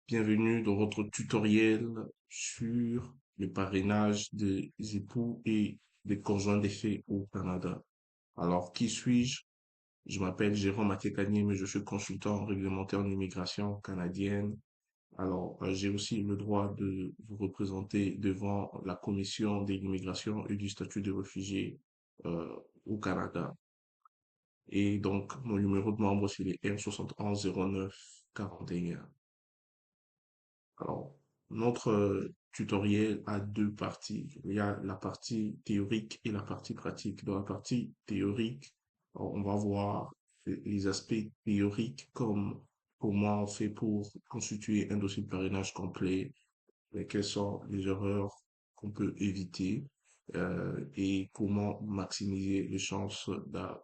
Bienvenue dans votre tutoriel sur le parrainage des époux et des conjoints défaits au Canada. Alors, qui suis-je? Je m'appelle Jérôme Atekanié, mais je suis consultant réglementaire en immigration canadienne. Alors, j'ai aussi le droit de vous représenter devant la Commission de l'immigration et du statut de réfugié euh, au Canada. Et donc, mon numéro de membre, c'est le R710941. Alors, notre tutoriel a deux parties. Il y a la partie théorique et la partie pratique. Dans la partie théorique, on va voir les aspects théoriques comme comment on fait pour constituer un dossier de parrainage complet, quelles sont les erreurs qu'on peut éviter et comment maximiser les chances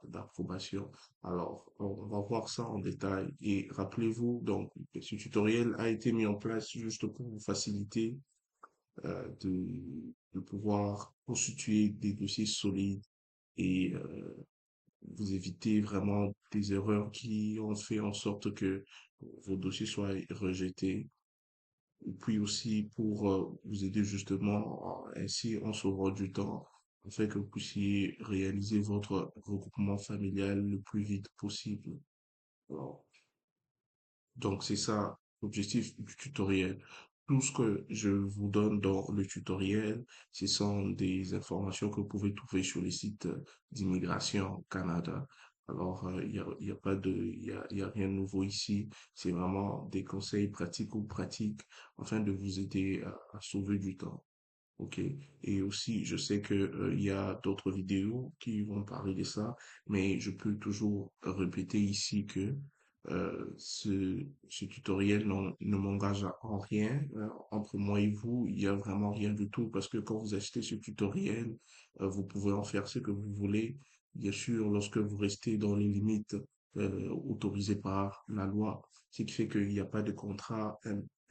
d'approbation. Alors, on va voir ça en détail et rappelez-vous, donc, ce tutoriel a été mis en place juste pour vous faciliter de pouvoir constituer des dossiers solides et vous éviter vraiment des erreurs qui ont fait en sorte que vos dossiers soient rejetés et puis aussi pour vous aider justement, ainsi en sauvant du temps, afin que vous puissiez réaliser votre regroupement familial le plus vite possible. Alors, donc, c'est ça l'objectif du tutoriel. Tout ce que je vous donne dans le tutoriel, ce sont des informations que vous pouvez trouver sur les sites d'immigration Canada. Alors, il y a pas de, il y a rien de nouveau ici. C'est vraiment des conseils pratiques ou pratiques afin de vous aider à sauver du temps. OK. Et aussi, je sais que, il y a d'autres vidéos qui vont parler de ça, mais je peux toujours répéter ici que ce tutoriel ne m'engage en rien. Entre moi et vous, il y a vraiment rien du tout parce que quand vous achetez ce tutoriel, vous pouvez en faire ce que vous voulez. Bien sûr, lorsque vous restez dans les limites autorisées par la loi, ce qui fait qu'il n'y a pas de contrat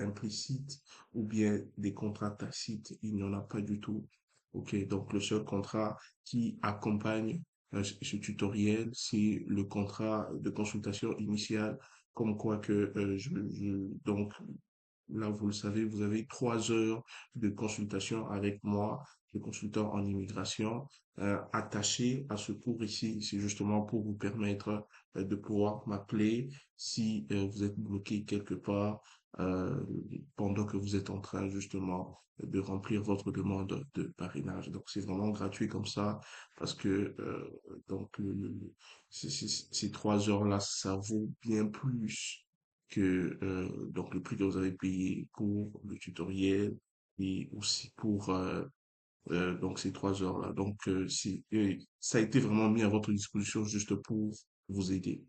implicite ou bien des contrats tacites, il n'y en a pas du tout. OK, donc le seul contrat qui accompagne ce tutoriel, c'est le contrat de consultation initiale, comme quoi que donc là, vous le savez, vous avez 3 heures de consultation avec moi, le consultant en immigration, attaché à ce cours ici. C'est justement pour vous permettre de pouvoir m'appeler si vous êtes bloqué quelque part euh, pendant que vous êtes en train justement de remplir votre demande de parrainage. Donc, c'est vraiment gratuit comme ça parce que donc ces 3 heures-là, ça vaut bien plus que donc le prix que vous avez payé pour le tutoriel et aussi pour donc ces 3 heures-là. Donc ça a été vraiment mis à votre disposition juste pour vous aider.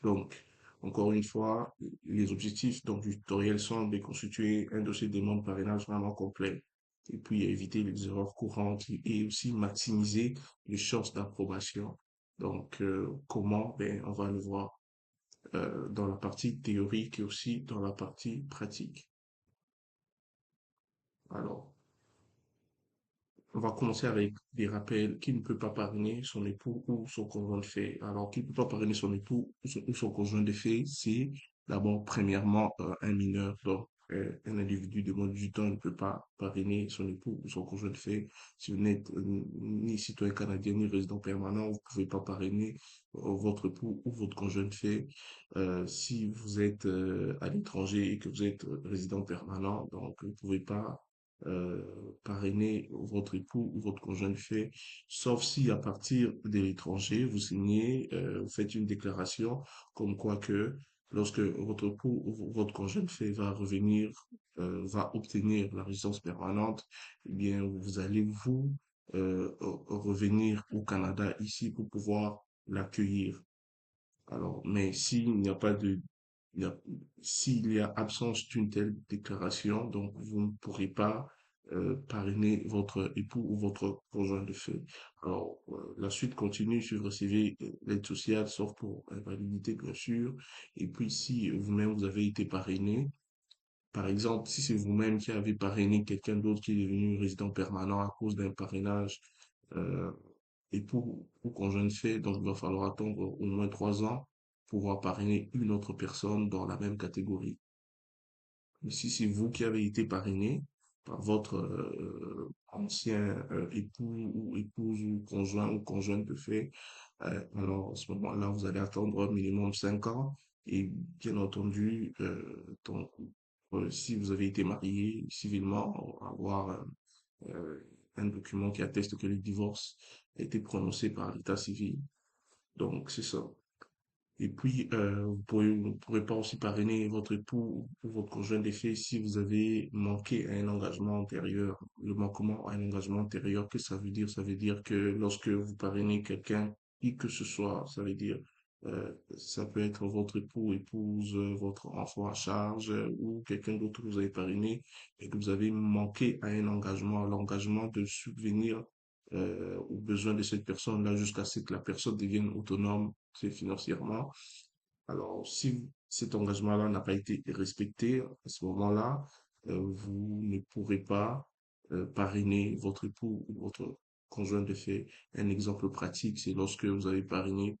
Donc encore une fois, les objectifs donc du tutoriel sont de constituer un dossier de demande de parrainage vraiment complet et puis éviter les erreurs courantes et aussi maximiser les chances d'approbation. Donc comment? Ben on va le voir dans la partie théorique et aussi dans la partie pratique. Alors, on va commencer avec des rappels. Qui ne peut pas parrainer son époux ou son conjoint de fait? Alors, qui ne peut pas parrainer son époux ou son conjoint de fait? C'est d'abord, premièrement, un mineur. Donc, un individu de moins de 18 ans ne peut pas parrainer son époux ou son conjoint de fait. Si vous n'êtes ni citoyen canadien ni résident permanent, vous ne pouvez pas parrainer votre époux ou votre conjoint de fait. Si vous êtes à l'étranger et que vous êtes résident permanent, donc vous ne pouvez pas euh, parrainer votre époux ou votre conjoint de fait, sauf si à partir de l'étranger, vous signez, vous faites une déclaration comme quoi que lorsque votre époux ou votre conjoint de fait va revenir, va obtenir la résidence permanente, eh bien, vous allez revenir au Canada ici pour pouvoir l'accueillir. Alors, mais s'il n'y a pas de, il y a- s'il y a absence d'une telle déclaration, donc vous ne pourrez pas parrainer votre époux ou votre conjoint de fait. Alors, la suite continue si vous recevez l'aide sociale, sauf pour invalidité, bien sûr. Et puis, si vous-même vous avez été parrainé, par exemple, si c'est vous-même qui avez parrainé quelqu'un d'autre qui est devenu résident permanent à cause d'un parrainage, euh, et pour conjoint de fait, donc il va falloir attendre au moins 3 ans pour pouvoir parrainer une autre personne dans la même catégorie. si c'est vous qui avez été parrainé par votre ancien époux ou épouse ou conjoint ou conjointe de fait, alors, à ce moment-là, vous allez attendre un minimum 5 ans. Et bien entendu, si vous avez été marié civilement, avoir un document qui atteste que le divorce a été prononcé par l'état civil. Donc, c'est ça. Et puis, vous pourrez pas aussi parrainer votre époux ou votre conjoint des faits si vous avez manqué à un engagement antérieur. Le manquement à un engagement antérieur, que ça veut dire? Ça veut dire que lorsque vous parrainez quelqu'un, qui que ce soit, ça veut dire, ça peut être votre époux, épouse, votre enfant à charge, ou quelqu'un d'autre que vous avez parrainé et que vous avez manqué à un engagement, à l'engagement de subvenir aux besoins de cette personne-là jusqu'à ce que la personne devienne autonome, c'est financièrement. Alors, si cet engagement-là n'a pas été respecté, à ce moment-là, vous ne pourrez pas parrainer votre époux ou votre conjoint de fait. Un exemple pratique, c'est lorsque vous avez parrainé,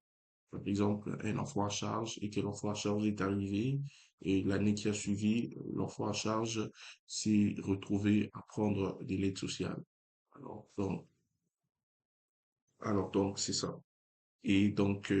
par exemple, un enfant à charge et que l'enfant à charge est arrivé et l'année qui a suivi, l'enfant à charge s'est retrouvé à prendre de l'aide sociale. Alors, donc, alors donc, c'est ça. Et donc,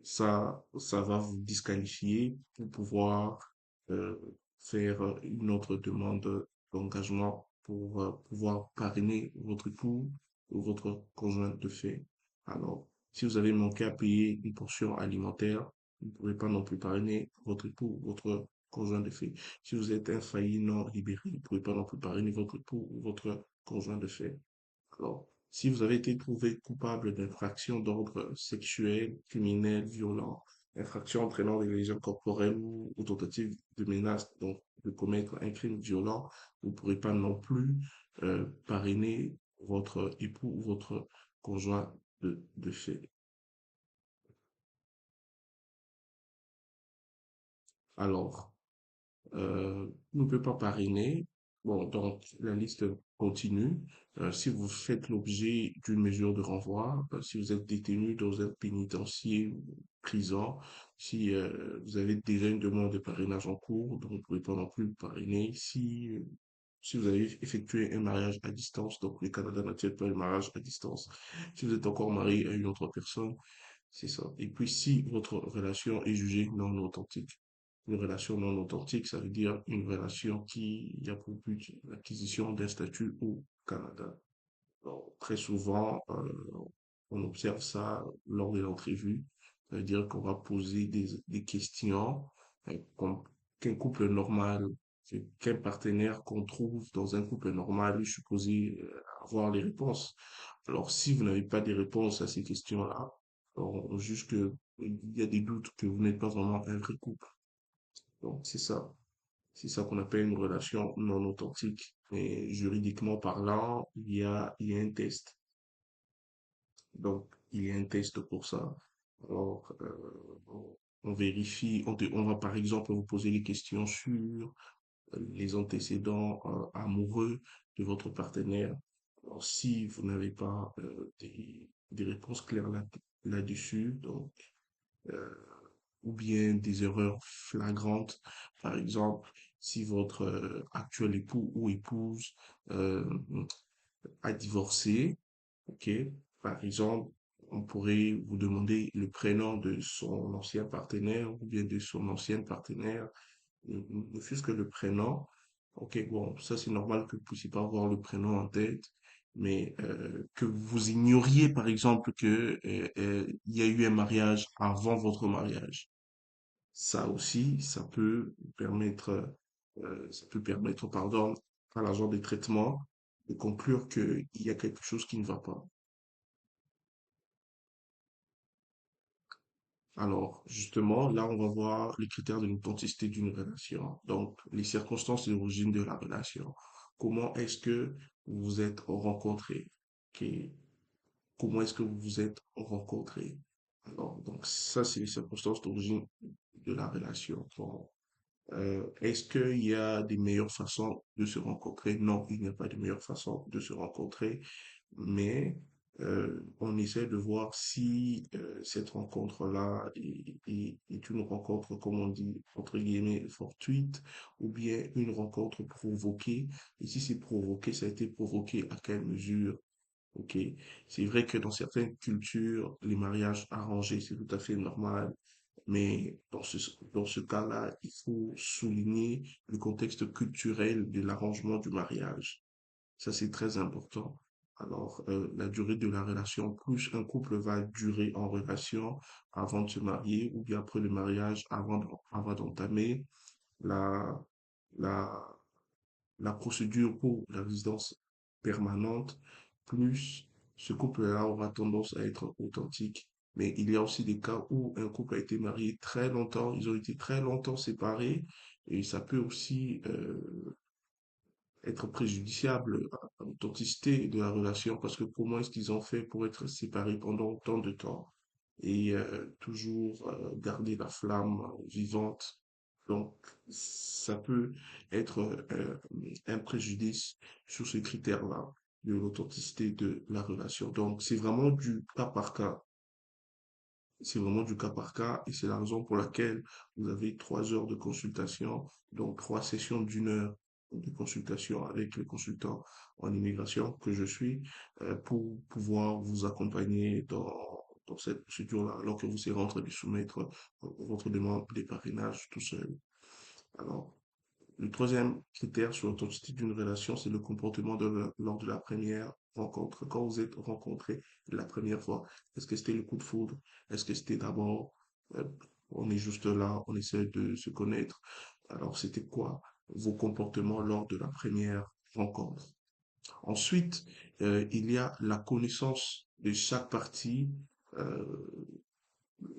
ça va vous disqualifier pour pouvoir euh, faire une autre demande d'engagement pour pouvoir parrainer votre époux ou votre conjoint de fait. Alors, si vous avez manqué à payer une portion alimentaire, vous ne pouvez pas non plus parrainer votre époux ou votre conjoint de fait. Si vous êtes un failli non libéré, vous ne pouvez pas non plus parrainer votre époux ou votre conjoint de fait. Alors, si vous avez été trouvé coupable d'infraction d'ordre sexuel, criminel, violent, infraction entraînant des lésions corporelles ou tentative de menace, donc de commettre un crime violent, vous ne pourrez pas non plus parrainer votre époux ou votre conjoint de fait. Alors, ne peut pas parrainer. Bon, donc la liste continue. Si vous faites l'objet d'une mesure de renvoi, si vous êtes détenu dans un pénitencier ou prison, si vous avez déjà une demande de parrainage en cours, donc vous ne pouvez pas non plus parrainer. Si vous avez effectué un mariage à distance, donc le Canada n'accepte pas le mariage à distance. Si vous êtes encore marié à une autre personne, c'est ça. Et puis, si votre relation est jugée non authentique, une relation non authentique, ça veut dire une relation qui a pour but l'acquisition d'un statut au Canada. Donc, très souvent, on observe ça lors de l'entrevue. Ça veut dire qu'on va poser des questions comme qu'un couple normal, qu'un partenaire qu'on trouve dans un couple normal est supposé avoir les réponses. Alors, si vous n'avez pas des réponses à ces questions-là, on juge que il y a des doutes que vous n'êtes pas vraiment un vrai couple. Donc, c'est ça. C'est ça qu'on appelle une relation non authentique. Mais juridiquement parlant, il y a un test. Donc, il y a un test pour ça. Alors, on vérifie, on va par exemple vous poser des questions sur les antécédents amoureux de votre partenaire. Alors, si vous n'avez pas des réponses claires là-dessus, donc, euh, ou bien des erreurs flagrantes, par exemple, si votre actuel époux ou épouse euh, a divorcé, ok, par exemple, on pourrait vous demander le prénom de son ancien partenaire ou bien de son ancienne partenaire, ne fût-ce que le prénom. Ok, bon, ça c'est normal que vous ne puissiez pas avoir le prénom en tête, mais que vous ignoriez par exemple que il y a eu un mariage avant votre mariage. Ça aussi, ça peut permettre, pardon, à l'agent de traitement de conclure qu'il y a quelque chose qui ne va pas. Alors, justement, là, on va voir les critères de l'authenticité d'une relation. Donc, les circonstances et l'origine de la relation. Comment est-ce que vous vous êtes rencontrés? Ok. Comment est-ce que vous vous êtes rencontrés? Alors, donc, ça, c'est les circonstances d'origine de la relation. Bon, est-ce qu'il y a des meilleures façons de se rencontrer? Non, il n'y a pas de meilleure façon de se rencontrer, mais on essaie de voir si cette rencontre-là est une rencontre, comme on dit, entre guillemets, fortuite, ou bien une rencontre provoquée. Et si c'est provoqué, ça a été provoqué à quelle mesure? Ok. C'est vrai que dans certaines cultures, les mariages arrangés, c'est tout à fait normal. Mais dans ce cas-là, il faut souligner le contexte culturel de l'arrangement du mariage. Ça, c'est très important. Alors, la durée de la relation, plus un couple va durer en relation avant de se marier ou bien après le mariage, avant d'entamer la, la, la procédure pour la résidence permanente, plus ce couple-là aura tendance à être authentique. Mais il y a aussi des cas où un couple a été marié très longtemps, ils ont été très longtemps séparés, et ça peut aussi être préjudiciable à l'authenticité de la relation parce que comment est-ce qu'ils ont fait pour être séparés pendant autant de temps et toujours garder la flamme vivante. Donc, ça peut être un préjudice sur ce critère-là de l'authenticité de la relation. Donc, c'est vraiment du cas par cas. C'est vraiment du cas par cas et c'est la raison pour laquelle vous avez 3 heures de consultation, donc 3 sessions d'1 heure de consultation avec le consultant en immigration que je suis pour pouvoir vous accompagner dans cette procédure-là alors que vous serez en train de soumettre votre demande des parrainages tout seul. Alors, le troisième critère sur l'authenticité d'une relation, c'est le comportement lors de la première rencontre. Quand vous êtes rencontrés la première fois, est-ce que c'était le coup de foudre? Est-ce que c'était d'abord, euh, on est juste là, on essaie de se connaître. Alors, c'était quoi vos comportements lors de la première rencontre? Ensuite, il y a la connaissance de chaque partie, euh,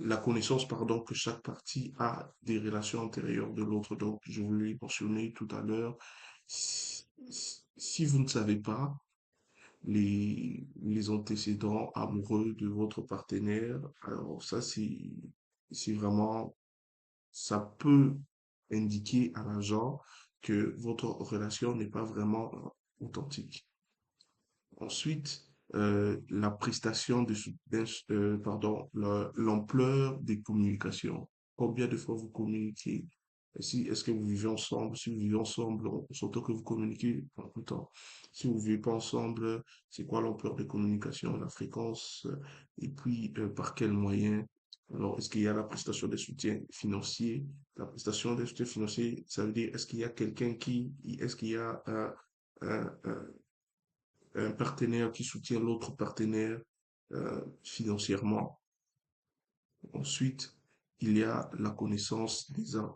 la connaissance, pardon, que chaque partie a des relations antérieures de l'autre. Donc, je vous l'ai mentionné tout à l'heure. Si vous ne savez pas les antécédents amoureux de votre partenaire, alors ça, c'est vraiment, ça peut indiquer à l'agent que votre relation n'est pas vraiment authentique. Ensuite, la prestation de soutien, pardon, l'ampleur des communications. Combien de fois vous communiquez? Si, est-ce que vous vivez ensemble? Si vous vivez ensemble, on s'entend que vous communiquez en tout temps. Si vous vivez pas ensemble, c'est quoi l'ampleur des communications, la fréquence, et puis par quels moyens? Alors, est-ce qu'il y a la prestation des soutiens financiers? La prestation des soutiens financiers, ça veut dire, est-ce qu'il y a quelqu'un est-ce qu'il y a un partenaire qui soutient l'autre partenaire financièrement. Ensuite, il y a la connaissance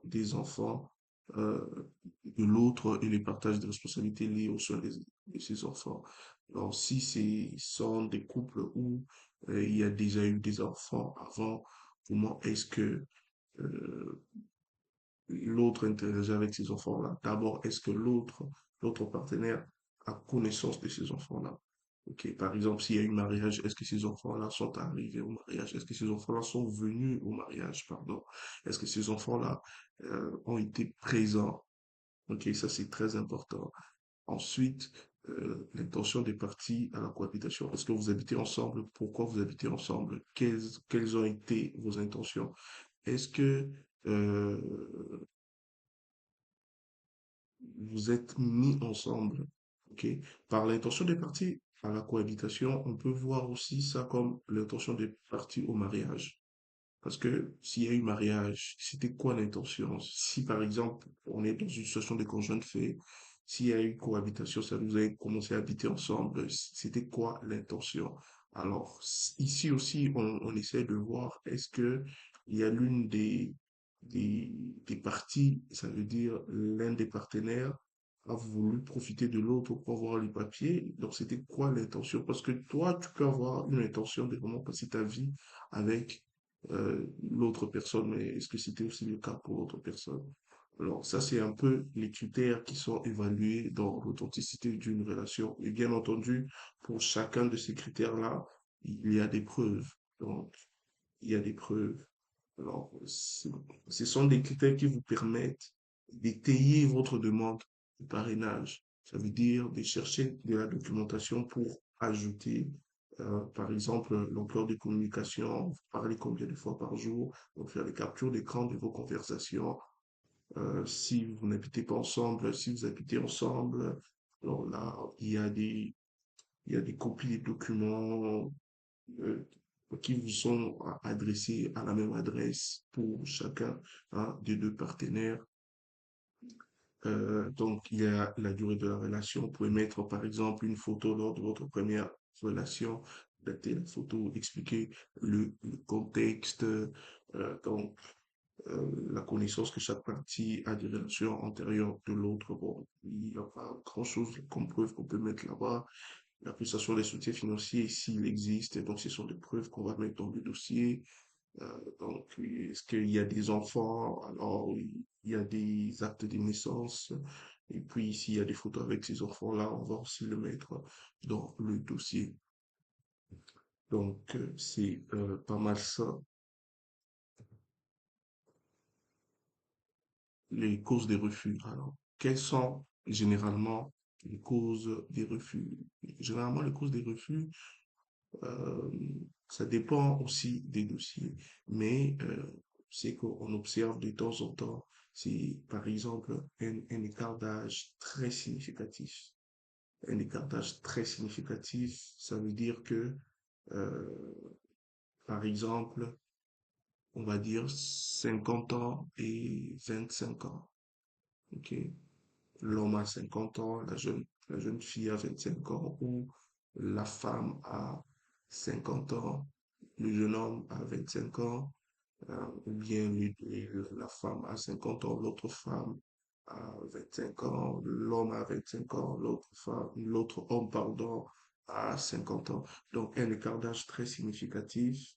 des enfants euh, de l'autre et le partage des responsabilités liées aux soins de ses enfants. Alors, si ce sont des couples où il y a déjà eu des enfants avant, comment est-ce que euh, l'autre interagit avec ces enfants-là? D'abord, est-ce que l'autre partenaire a connaissance de ces enfants-là? Ok, par exemple, s'il y a eu mariage, est-ce que ces enfants-là sont arrivés au mariage? Est-ce que ces enfants-là sont venus au mariage, pardon? Est-ce que ces enfants-là ont été présents? Ok, ça c'est très important. Ensuite, l'intention des parties à la cohabitation. Est-ce que vous habitez ensemble? Pourquoi vous habitez ensemble? Quelles ont été vos intentions? Est-ce que euh, vous êtes mis ensemble, ok? Par l'intention des parties à la cohabitation, on peut voir aussi ça comme l'intention des parties au mariage. Parce que s'il y a eu mariage, c'était quoi l'intention? Si par exemple, on est dans une situation de conjoint de fait, s'il y a eu cohabitation, ça vous avez commencé à habiter ensemble, c'était quoi l'intention? Alors, ici aussi, on essaie de voir est-ce que il y a l'une des, des parties, ça veut dire l'un des partenaires a voulu profiter de l'autre pour avoir les papiers. Donc, c'était quoi l'intention? Parce que toi, tu peux avoir une intention de vraiment passer ta vie avec l'autre personne, mais est-ce que c'était aussi le cas pour l'autre personne? Alors, ça, c'est un peu les critères qui sont évalués dans l'authenticité d'une relation. Et bien entendu, pour chacun de ces critères-là, il y a des preuves. Donc, il y a des preuves. Alors, ce sont des critères qui vous permettent d'étayer votre demande de parrainage. Ça veut dire de chercher de la documentation pour ajouter Par exemple, l'ampleur des communications, vous parlez combien de fois par jour, donc faire des captures d'écran de vos conversations. Si vous n'habitez pas ensemble, si vous habitez ensemble, alors là, il y a des copies des documents euh, qui vous sont adressés à la même adresse pour chacun des deux partenaires. Donc, il y a la durée de la relation. Vous pouvez mettre, par exemple, une photo lors de votre première relation, dater la photo, expliquer le contexte, donc la connaissance que chaque partie a des relations antérieures de l'autre. Bon, il n'y a pas grand-chose comme preuve qu'on peut mettre là-bas. L'appréciation des soutiens financiers, s'il existe, donc ce sont des preuves qu'on va mettre dans le dossier. Donc, est-ce qu'il y a des enfants? Alors, il y a des actes de naissance. Et puis, s'il y a des photos avec ces enfants-là, on va aussi le mettre dans le dossier. Donc, c'est pas mal ça. Les causes des refus. Alors, quelles sont généralement les causes des refus? Généralement, les causes des refus, euh, ça dépend aussi des dossiers, mais c'est qu'on observe de temps en temps, c'est par exemple un écart d'âge très significatif. Un écart d'âge très significatif, ça veut dire que, euh, par exemple, on va dire 50 ans et 25 ans. Ok? L'homme a 50 ans, la jeune fille a 25 ans, ou la femme a 50 ans, le jeune homme a 25 ans, ou bien la femme a 50 ans, l'autre femme a 25 ans, l'homme a 25 ans, l'autre homme, pardon, a 50 ans. Donc, un écart d'âge très significatif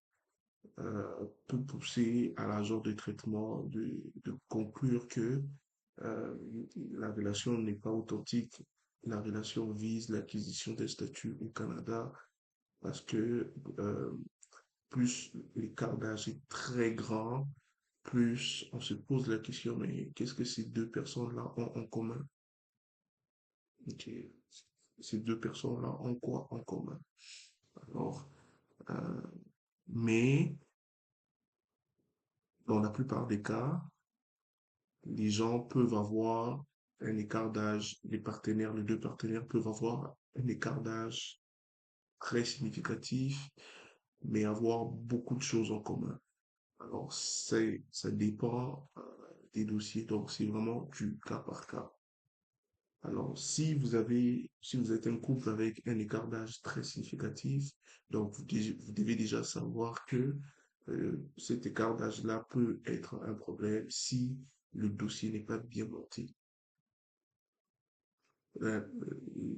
peut pousser à l'agent de traitement de conclure que euh, la relation n'est pas authentique. La relation vise l'acquisition d'un statut au Canada parce que plus l'écart d'âge est très grand, plus on se pose la question, mais qu'est-ce que ces deux personnes-là ont en commun? Ok. Ces deux personnes-là ont quoi en commun? Alors, euh, mais dans la plupart des cas, les gens peuvent avoir un écart d'âge, les deux partenaires peuvent avoir un écart d'âge très significatif, mais avoir beaucoup de choses en commun. Alors, ça dépend des dossiers, donc c'est vraiment du cas par cas. Alors, si vous êtes un couple avec un écart d'âge très significatif, donc vous devez déjà savoir que cet écart d'âge-là peut être un problème si le dossier n'est pas bien monté. La,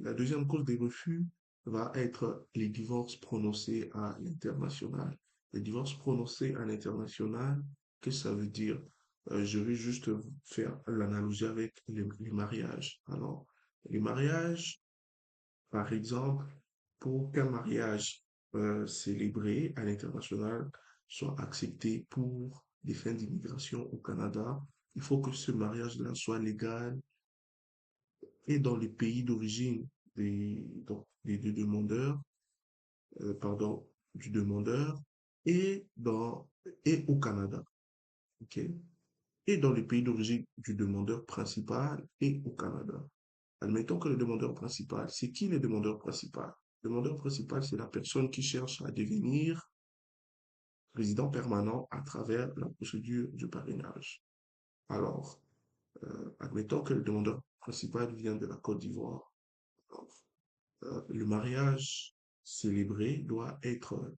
la deuxième cause des refus va être les divorces prononcés à l'international. Les divorces prononcés à l'international, qu'est-ce que ça veut dire? Je vais juste faire l'analogie avec les mariages. Alors, les mariages, par exemple, pour qu'un mariage célébré à l'international soit accepté pour des fins d'immigration au Canada, il faut que ce mariage-là soit légal et dans les pays d'origine des deux demandeurs, pardon, du demandeur et et au Canada, ok? Et dans les pays d'origine du demandeur principal et au Canada. Admettons que le demandeur principal, c'est qui le demandeur principal? Le demandeur principal, c'est la personne qui cherche à devenir résident permanent à travers la procédure du parrainage. Alors, admettons que le demandeur principal vient de la Côte d'Ivoire. Le mariage célébré doit être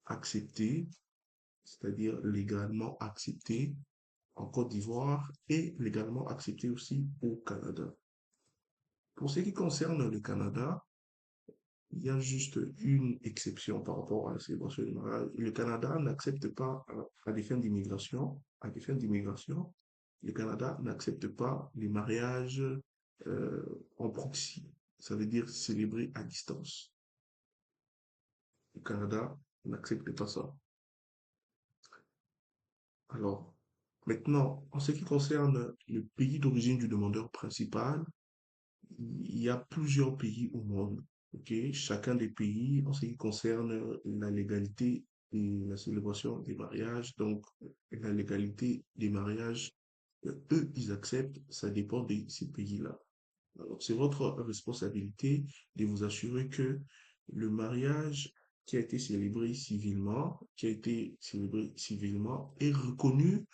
accepté, c'est-à-dire légalement accepté en Côte d'Ivoire et légalement accepté aussi au Canada. Pour ce qui concerne le Canada, il y a juste une exception par rapport à la célébration du mariage. Le Canada n'accepte pas, à des fins d'immigration, le Canada n'accepte pas les mariages en proxy. Ça veut dire célébrer à distance. Le Canada n'accepte pas ça. Alors, maintenant, en ce qui concerne le pays d'origine du demandeur principal, il y a plusieurs pays au monde. Ok, chacun des pays, en ce qui concerne la légalité et la célébration des mariages, donc la légalité des mariages, eux, ils acceptent, ça dépend de ces pays-là. Alors, c'est votre responsabilité de vous assurer que le mariage qui a été célébré civilement, qui a été célébré civilement, est reconnu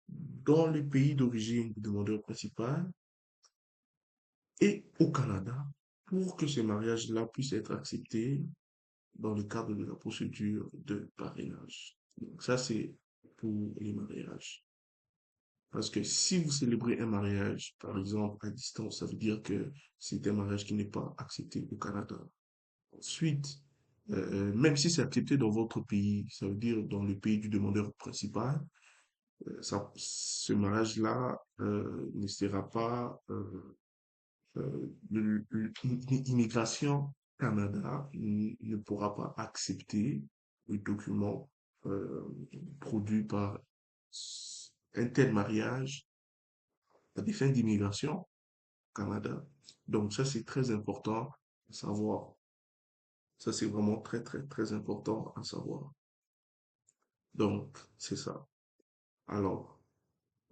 dans le pays d'origine du demandeur principal et au Canada pour que ce mariage-là puisse être accepté dans le cadre de la procédure de parrainage. Donc ça, c'est pour les mariages. Parce que si vous célébrez un mariage, par exemple, à distance, ça veut dire que c'est un mariage qui n'est pas accepté au Canada. Ensuite, même si c'est accepté dans votre pays, ça veut dire dans le pays du demandeur principal, ce mariage-là ne sera pas l'immigration Canada ne pourra pas accepter le document euh, produit par un tel mariage à des fins d'immigration au Canada. Donc ça, c'est très important à savoir. Ça, c'est vraiment très, très, très important à savoir. Donc, c'est ça. Alors,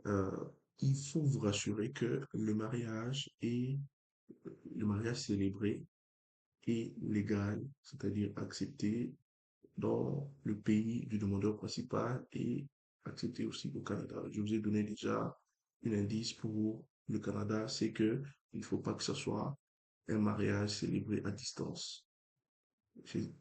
euh, il faut vous rassurer que le mariage célébré est légal, c'est-à-dire accepté dans le pays du demandeur principal et accepté aussi au Canada. Je vous ai donné déjà un indice pour le Canada, c'est que il ne faut pas que ce soit un mariage célébré à distance. C'est-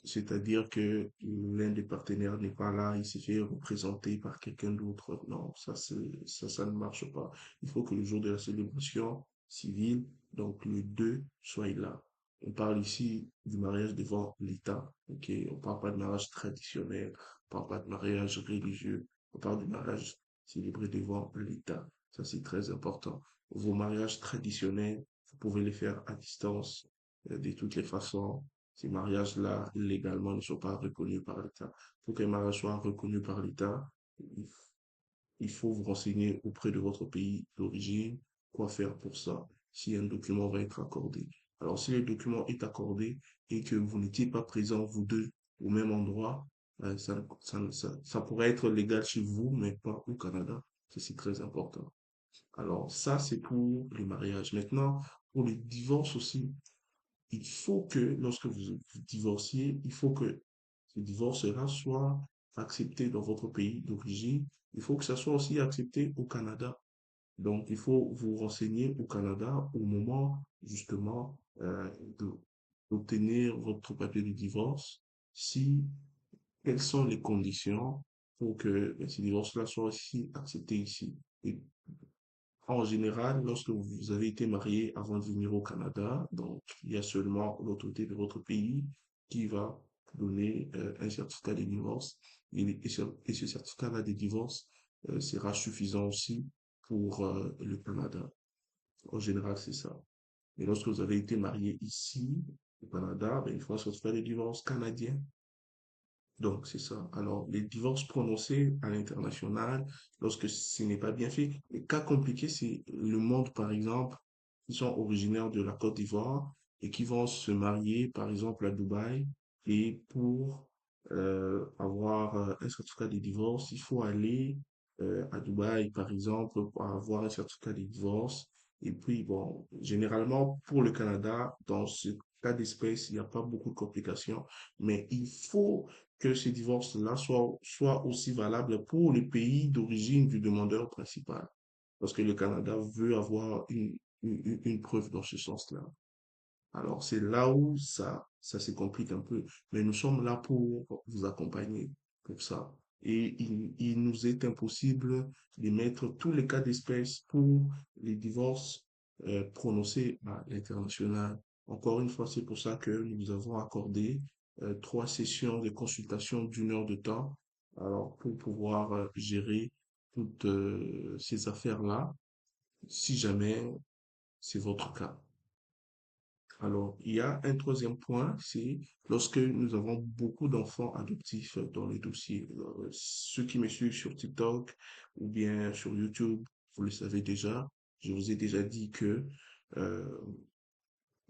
C'est-à-dire que l'un des partenaires n'est pas là, il s'est fait représenter par quelqu'un d'autre. Non, ça ne marche pas. Il faut que le jour de la célébration civile, donc le 2, soit là. On parle ici du mariage devant l'État. Ok, on parle pas de mariage traditionnel, on parle pas de mariage religieux, on parle du mariage célébré devant l'État. Ça, c'est très important. Vos mariages traditionnels, vous pouvez les faire à distance, de toutes les façons. Ces mariages-là, légalement, ne sont pas reconnus par l'État. Pour qu'un mariage soit reconnu par l'État, il il faut vous renseigner auprès de votre pays d'origine, quoi faire pour ça, si un document va être accordé. Alors, si le document est accordé et que vous n'étiez pas présents, vous deux, au même endroit, ça pourrait être légal chez vous, mais pas au Canada. C'est très important. Alors, ça, c'est pour le mariage. Maintenant, pour le divorce aussi, il faut que lorsque vous divorciez, il faut que ce divorce-là soit accepté dans votre pays d'origine. Il faut que ça soit aussi accepté au Canada. Donc, il faut vous renseigner au Canada au moment justement d'obtenir votre papier de divorce. Si, quelles sont les conditions pour que ce divorce-là soit aussi accepté ici. Et en général, lorsque vous avez été marié avant de venir au Canada, donc il y a seulement l'autorité de votre pays qui va donner un certificat de divorce. Et ce certificat-là de divorce sera suffisant aussi pour le Canada. En général, c'est ça. Et lorsque vous avez été marié ici, au Canada, ben, il faut un certificat de divorce canadien. Donc, c'est ça. Alors, les divorces prononcés à l'international, lorsque ce n'est pas bien fait, les cas compliqués, c'est le monde, par exemple, qui sont originaires de la Côte d'Ivoire et qui vont se marier, par exemple, à Dubaï. Et pour avoir un certificat de divorce, il faut aller à Dubaï, par exemple, pour avoir un certificat de divorce. Et puis, bon, généralement, pour le Canada, dans ce cas d'espèce, il n'y a pas beaucoup de complications, mais il faut que ce divorce-là soit aussi valable pour le pays d'origine du demandeur principal. Parce que le Canada veut avoir une preuve dans ce sens-là. Alors, c'est là où ça se complique un peu. Mais nous sommes là pour vous accompagner pour ça. Et il nous est impossible de mettre tous les cas d'espèce pour les divorces prononcés à l'international. Encore une fois, c'est pour ça que nous avons accordé 3 sessions de consultation d'1 heure de temps. Alors, pour pouvoir gérer toutes ces affaires-là, si jamais c'est votre cas. Alors, il y a un troisième point, c'est lorsque nous avons beaucoup d'enfants adoptifs dans les dossiers. Ceux qui me suivent sur TikTok ou bien sur YouTube, vous le savez déjà, je vous ai déjà dit que euh,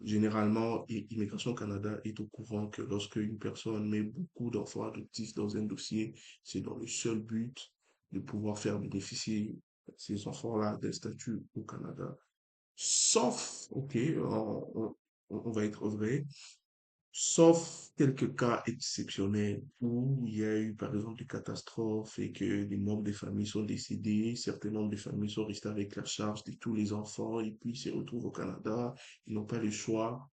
Généralement, Immigration Canada est au courant que lorsque une personne met beaucoup d'enfants adoptifs dans un dossier, c'est dans le seul but de pouvoir faire bénéficier ces enfants-là d'un statut au Canada. Sauf, ok, on va être vrai, sauf quelques cas exceptionnels où il y a eu, par exemple, des catastrophes et que des membres des familles sont décédés, certains membres des familles sont restés avec la charge de tous les enfants et puis ils se retrouvent au Canada, ils n'ont pas le choix.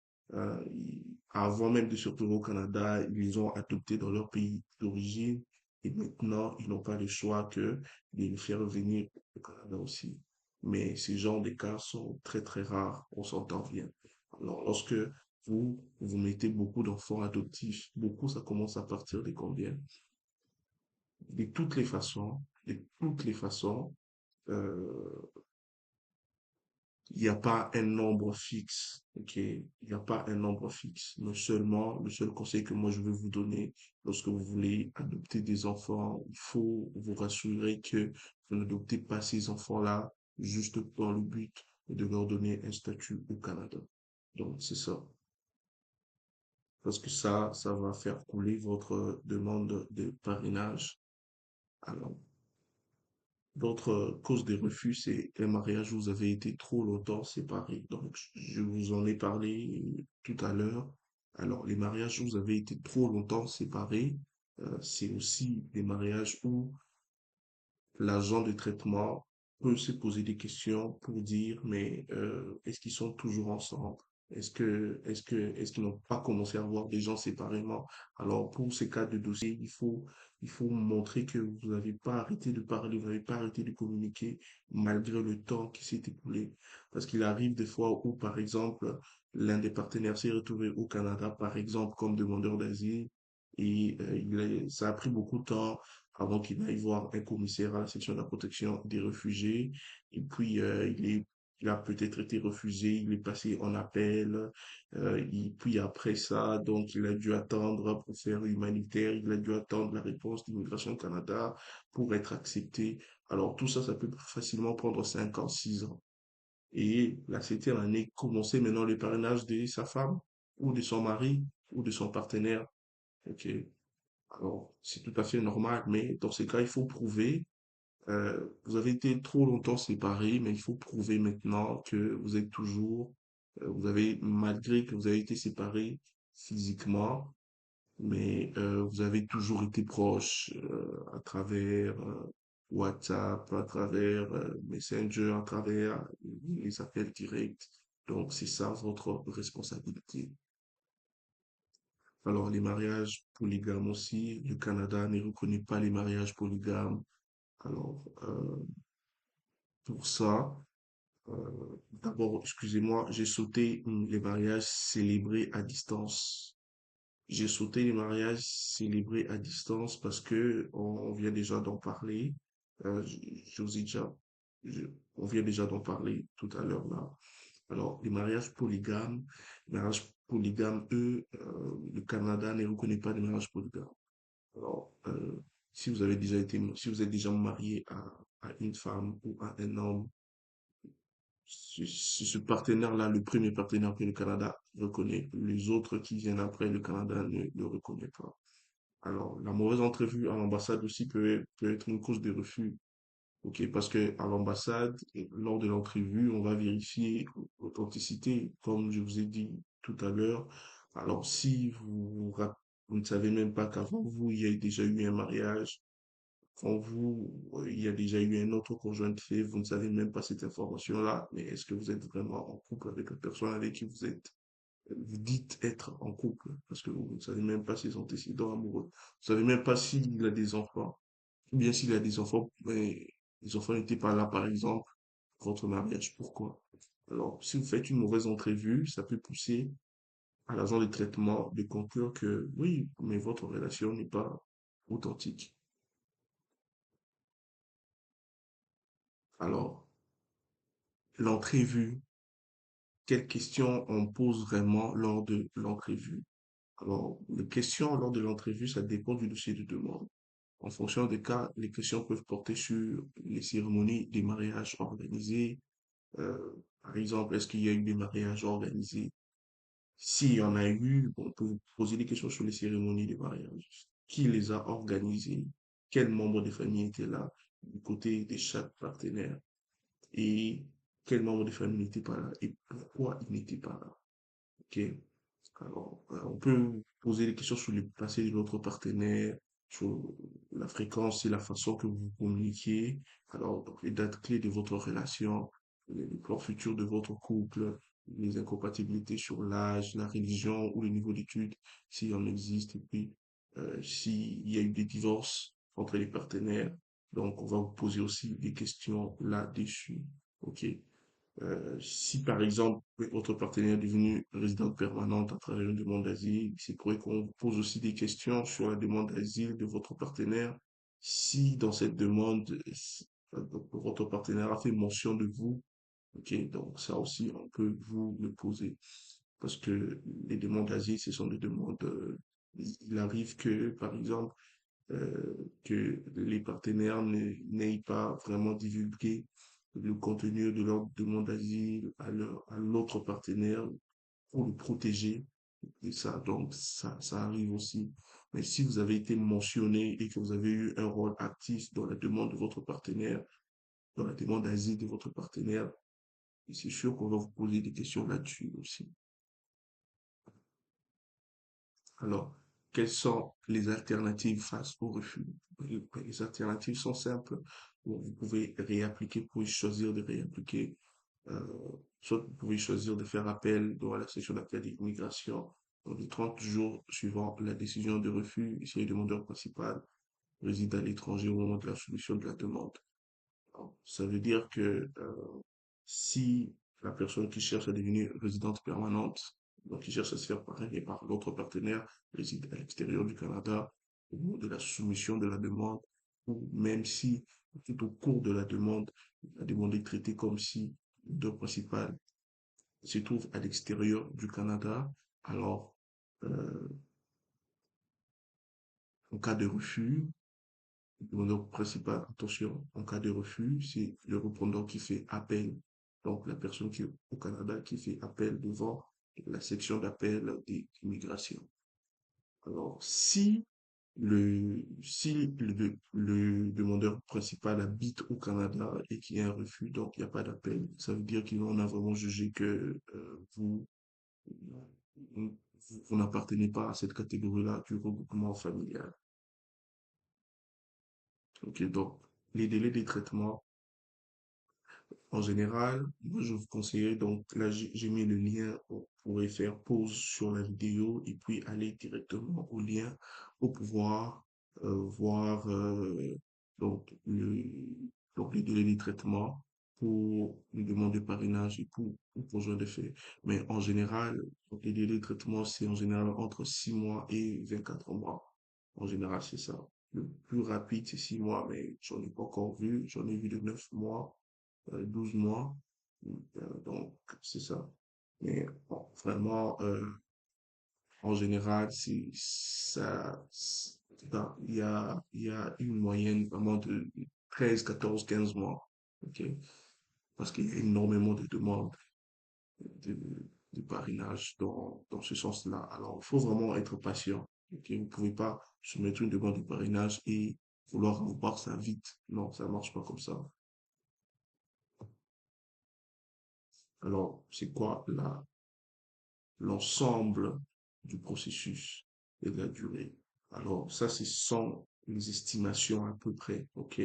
Avant même de se retrouver au Canada, ils les ont adoptés dans leur pays d'origine et maintenant, ils n'ont pas le choix que de les faire venir au Canada aussi. Mais ces genres de cas sont très, très rares, on s'entend bien. Alors, lorsque vous mettez beaucoup d'enfants adoptifs. Beaucoup, ça commence à partir de combien? De toutes les façons, euh, il n'y a pas un nombre fixe, ok? Il n'y a pas un nombre fixe, mais seulement, le seul conseil que moi je veux vous donner, lorsque vous voulez adopter des enfants, il faut vous rassurer que vous n'adoptez pas ces enfants-là juste dans le but de leur donner un statut au Canada. Donc, c'est ça. Parce que ça va faire couler votre demande de parrainage. Alors, d'autres causes de refus, c'est un mariage où vous avez été trop longtemps séparés. Donc, je vous en ai parlé tout à l'heure. Alors, les mariages où vous avez été trop longtemps séparés, c'est aussi des mariages où l'agent de traitement peut se poser des questions pour dire, mais est-ce qu'ils sont toujours ensemble? Est-ce qu'ils n'ont pas commencé à voir des gens séparément? Alors, pour ces cas de dossier, il faut montrer que vous n'avez pas arrêté de parler, vous n'avez pas arrêté de communiquer malgré le temps qui s'est écoulé. Parce qu'il arrive des fois où, par exemple, l'un des partenaires s'est retrouvé au Canada, par exemple, comme demandeur d'asile, et ça a pris beaucoup de temps avant qu'il aille voir un commissaire à la section de la protection des réfugiés. Et puis, il a peut-être été refusé, il est passé en appel. Et puis après ça, donc, il a dû attendre pour faire humanitaire, il a dû attendre la réponse d'Immigration Canada pour être accepté. Alors, tout ça, ça peut facilement prendre 5 ans, 6 ans. Et la septième année, commencer maintenant le parrainage de sa femme ou de son mari ou de son partenaire. OK. Alors, c'est tout à fait normal, mais dans ces cas, il faut prouver, vous avez été trop longtemps séparés, mais il faut prouver maintenant que vous êtes toujours, malgré que vous avez été séparés physiquement, mais vous avez toujours été proches à travers WhatsApp, à travers Messenger, à travers les appels directs. Donc, c'est ça votre responsabilité. Alors, les mariages polygames aussi, le Canada ne reconnaît pas les mariages polygames. Alors, pour ça, d'abord, excusez-moi, j'ai sauté les mariages célébrés à distance. J'ai sauté les mariages célébrés à distance parce que on vient déjà d'en parler. Je vous ai déjà, je- on vient déjà d'en parler tout à l'heure là. Alors, les mariages polygames, eux, le Canada ne reconnaît pas les mariages polygames. Alors, si vous êtes déjà marié à une femme ou à un homme, c'est ce partenaire-là, le premier partenaire que le Canada reconnaît. Les autres qui viennent après, le Canada ne le reconnaît pas. Alors, la mauvaise entrevue à l'ambassade aussi peut être une cause de refus. OK, parce que à l'ambassade, lors de l'entrevue, on va vérifier l'authenticité, comme je vous ai dit tout à l'heure. Alors, si vous ne savez même pas qu'avant vous, il y a déjà eu un mariage, quand il y a déjà eu un autre conjoint de fait, vous ne savez même pas cette information-là, mais est-ce que vous êtes vraiment en couple avec la personne avec qui vous dites être en couple, parce que vous ne savez même pas ses antécédents amoureux. Vous ne savez même pas s'il a des enfants. Ou bien s'il a des enfants, mais les enfants n'étaient pas là, par exemple, pour votre mariage. Pourquoi? Alors, si vous faites une mauvaise entrevue, ça peut pousser à l'agent de traitement de conclure que oui, mais votre relation n'est pas authentique. Alors, l'entrevue, quelles questions on pose vraiment lors de l'entrevue? Alors, les questions lors de l'entrevue, ça dépend du dossier de demande. En fonction des cas, les questions peuvent porter sur les cérémonies des mariages organisés. Par exemple, est-ce qu'il y a eu des mariages organisés? S'il y en a eu, bon, on peut vous poser des questions sur les cérémonies de mariage. Qui les a organisées? Quels membres de famille étaient là du côté de chaque partenaire? Et quels membres de famille n'étaient pas là? Et pourquoi ils n'étaient pas là? Ok? Alors, on peut poser des questions sur le passé de notre partenaire, sur la fréquence et la façon que vous communiquez. Alors, donc, les dates clés de votre relation, les plans futurs de votre couple, les incompatibilités sur l'âge, la religion ou le niveau d'études, s'il en existe, et puis s'il y a eu des divorces entre les partenaires. Donc, on va vous poser aussi des questions là-dessus. OK? Si par exemple votre partenaire est devenu résidente permanente à travers une demande d'asile, c'est pourrait qu'on vous pose aussi des questions sur la demande d'asile de votre partenaire. Si dans cette demande, votre partenaire a fait mention de vous, ok, donc ça aussi on peut vous le poser. Parce que les demandes d'asile, ce sont des demandes, il arrive que par exemple, que les partenaires n'aient pas vraiment divulgué le contenu de leur demande d'asile à l'autre partenaire pour le protéger. Et ça, donc, ça arrive aussi. Mais si vous avez été mentionné et que vous avez eu un rôle actif dans la demande de votre partenaire, dans la demande d'asile de votre partenaire, c'est sûr qu'on va vous poser des questions là-dessus aussi. Alors, quelles sont les alternatives face au refus? Les alternatives sont simples. Bon, vous pouvez réappliquer, vous pouvez choisir de réappliquer. Euh, Soit vous pouvez choisir de faire appel dans la section d'appel d'immigration dans les 30 jours suivant la décision de refus si le demandeur principal réside à l'étranger au moment de la solution de la demande. Alors, ça veut dire que si la personne qui cherche à devenir résidente permanente, donc qui cherche à se faire parrainer par l'autre partenaire, réside à l'extérieur du Canada, au moment de la soumission de la demande, ou même si tout au cours de la demande est traitée comme si le deux principal se trouve à l'extérieur du Canada, alors euh, en cas de refus, le demandeur principal, attention, en cas de refus, c'est le répondant qui fait appel. Donc, la personne qui est au Canada qui fait appel devant la section d'appel des immigrations. Alors, si le demandeur principal habite au Canada et qu'il y a un refus, donc il n'y a pas d'appel, ça veut dire qu'on a vraiment jugé que vous, vous n'appartenez pas à cette catégorie-là du regroupement familial. Ok, donc les délais des traitements. En général, moi je vous conseillerais, donc là j'ai mis le lien, vous pourrez faire pause sur la vidéo et puis aller directement au lien pour pouvoir voir donc, donc les délais de traitement pour une demande de parrainage et pour conjoint de fait. Mais en général, donc, les délais de traitement, c'est en général entre 6 mois et 24 mois. En général, c'est ça. Le plus rapide, c'est 6 mois, mais j'en ai pas encore vu. J'en ai vu de 9 mois 12 mois. Donc, c'est ça. Mais bon, vraiment, en général, c'est ça. Il y a une moyenne vraiment de 13 14 15 mois. OK? Parce qu'il y a énormément de demandes de, de parrainage dans ce sens-là. Alors, il faut vraiment être patient. OK? Vous ne pouvez pas soumettre une demande de parrainage et vouloir avoir ça vite. Non, ça ne marche pas comme ça. Alors, c'est quoi l'ensemble du processus et de la durée? Alors, ça, ce sont les estimations à peu près, OK?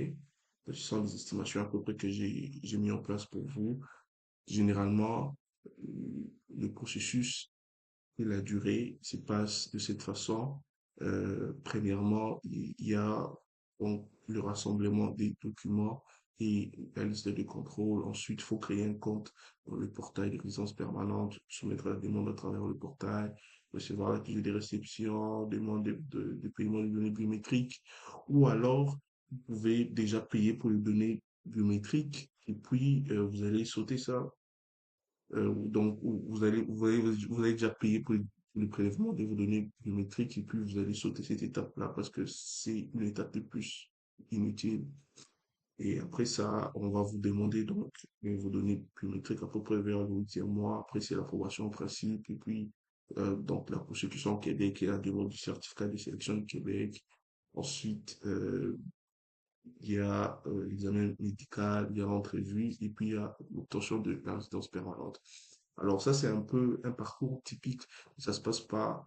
Ce sont les estimations à peu près que j'ai mis en place pour vous. Généralement, le processus et la durée se passe de cette façon. Premièrement, il y a donc le rassemblement des documents et la liste de contrôle. Ensuite, il faut créer un compte dans le portail de résidence permanente, soumettre la demande à travers le portail, recevoir l'accusé de réception, demande de paiement de données biométriques, ou alors vous pouvez déjà payer pour les données biométriques et puis vous allez sauter ça donc, vous allez déjà payer pour le prélèvement de vos données biométriques et puis vous allez sauter cette étape-là parce que c'est une étape de plus inutile. Et après ça, on va vous demander donc vos données biométriques à peu près vers le 8e mois. Après, c'est l'approbation en principe et puis donc la prosecution au Québec et la demande du certificat de sélection du Québec. Ensuite, il y a l'examen médical, il y a l'entrevue et puis il y a l'obtention de la résidence permanente. Alors ça, c'est un peu un parcours typique. Ça se passe pas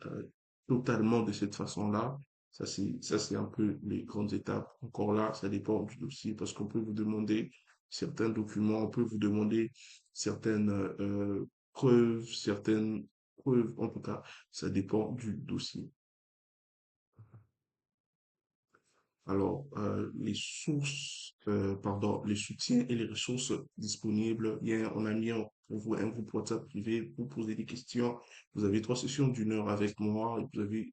totalement de cette façon-là. Ça, c'est un peu les grandes étapes. Encore là, ça dépend du dossier parce qu'on peut vous demander certains documents, on peut vous demander certaines certaines preuves. En tout cas, ça dépend du dossier. Alors, les sources, pardon, les soutiens et les ressources disponibles, bien, on a mis pour vous un groupe WhatsApp privé, vous posez des questions. Vous avez 3 sessions d'1 heure avec moi et vous avez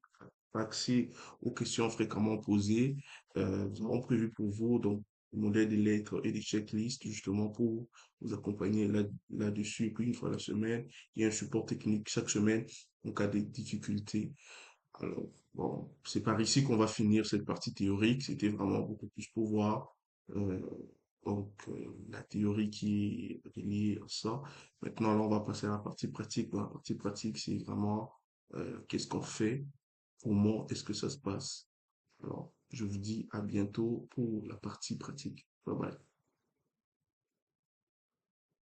accès aux questions fréquemment posées. Nous avons prévu pour vous donc des modèles des lettres et des checklists justement pour vous accompagner là-dessus. Et puis, une fois la semaine, il y a un support technique chaque semaine en cas de difficultés. Alors, bon, c'est par ici qu'on va finir cette partie théorique. C'était vraiment beaucoup plus pour voir euh, la théorie qui est liée à ça. Maintenant, là, on va passer à la partie pratique. Dans la partie pratique, c'est vraiment qu'est-ce qu'on fait, comment est-ce que ça se passe. Alors, je vous dis à bientôt pour la partie pratique. Bye bye.